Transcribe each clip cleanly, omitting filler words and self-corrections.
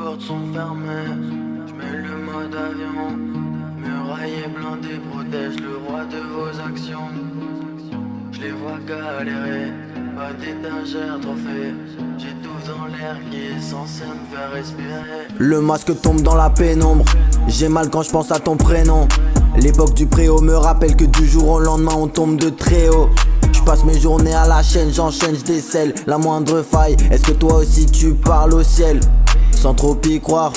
portes sont fermées, je mets le mode avion. Muraille et blindé protège le roi de vos actions. Je les vois galérer, pas d'étagère trophée. J'étouffe dans l'air qui est censé me faire respirer. Le masque tombe dans la pénombre, j'ai mal quand je pense à ton prénom. L'époque du préau me rappelle que du jour au lendemain on tombe de très haut. Je passe mes journées à la chaîne, j'enchaîne, je décèle la moindre faille. Est-ce que toi aussi tu parles au ciel sans trop y croire?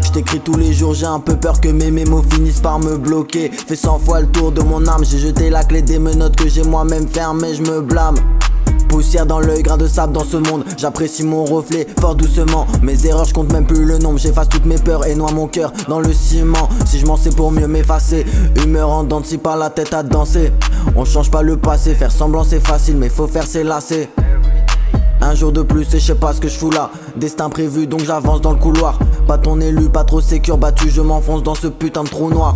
Je t'écris tous les jours, j'ai un peu peur que mes mémos finissent par me bloquer. Fais 100 fois le tour de mon âme, j'ai jeté la clé des menottes que j'ai moi-même fermées, je me blâme. Poussière dans l'œil, grain de sable dans ce monde. J'apprécie mon reflet, fort doucement. Mes erreurs, je compte même plus le nombre. J'efface toutes mes peurs et noie mon cœur dans le ciment. Si je m'en sais pour mieux m'effacer. Humeur en dents de scie, par la tête à danser. On change pas le passé, faire semblant c'est facile, mais faut faire ses lacets. Un jour de plus et je sais pas ce que je fous là. Destin prévu donc j'avance dans le couloir. Pas ton élu, pas trop sécure, battu je m'enfonce dans ce putain de trou noir.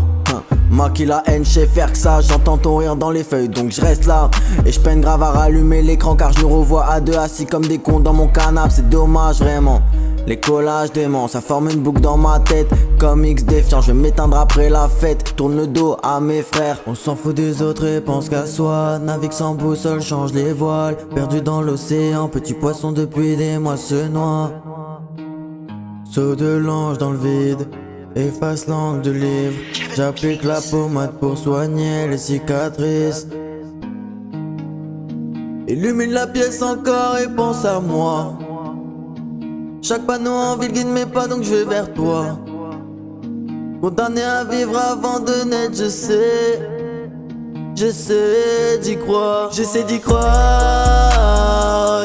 Maquille la haine, je sais faire que ça. J'entends ton rire dans les feuilles donc je reste là. Et je peine grave à rallumer l'écran car je nous revois à deux assis comme des cons dans mon canapé. C'est dommage vraiment. Les collages déments, ça forme une boucle dans ma tête. Comme X défiant, je vais m'éteindre après la fête. Tourne le dos à mes frères. On s'en fout des autres et pense qu'à soi. Navigue sans boussole, change les voiles. Perdu dans l'océan, petit poisson depuis des mois se noie. Saut de l'ange dans le vide, efface l'angle du livre. J'applique la pommade pour soigner les cicatrices. Illumine la pièce encore et pense à moi. Chaque panneau en ville guide mes pas donc je vais vers toi. Condamné à vivre avant de naître, j'essaie d'y croire. J'essaie d'y croire.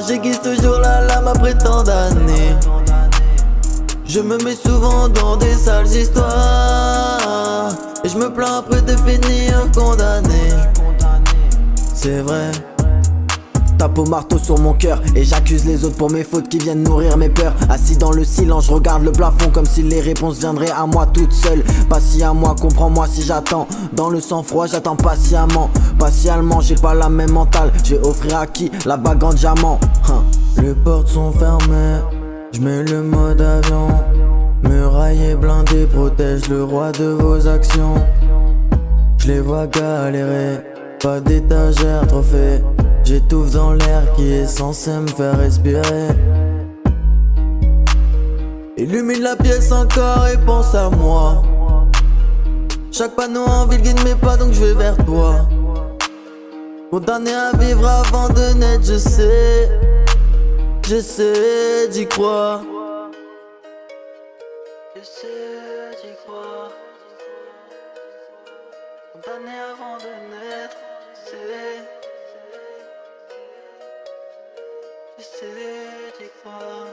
J'aiguise toujours la lame après tant d'années. Je me mets souvent dans des sales histoires. Et je me plains après de finir condamné. C'est vrai. Tape au marteau sur mon cœur et j'accuse les autres pour mes fautes qui viennent nourrir mes peurs. Assis dans le silence, je regarde le plafond comme si les réponses viendraient à moi toutes seules. Patiemment, comprends-moi si j'attends. Dans le sang-froid, j'attends patiemment. Patiemment, j'ai pas la même mentale. Je vais offrir à qui la bague en diamant. Les portes sont fermées, je mets le mode avion. Muraille et blindé protège le roi de vos actions. Je les vois galérer, pas d'étagère trophée. J'étouffe dans l'air qui est censé me faire respirer. Illumine la pièce encore et pense à moi. Chaque panneau en ville guide mes pas donc je vais vers toi. Condamné à vivre avant de naître, j'essaie d'y croire. J'essaie d'y croire. Condamné avant de naître, j'essaie d'y croire.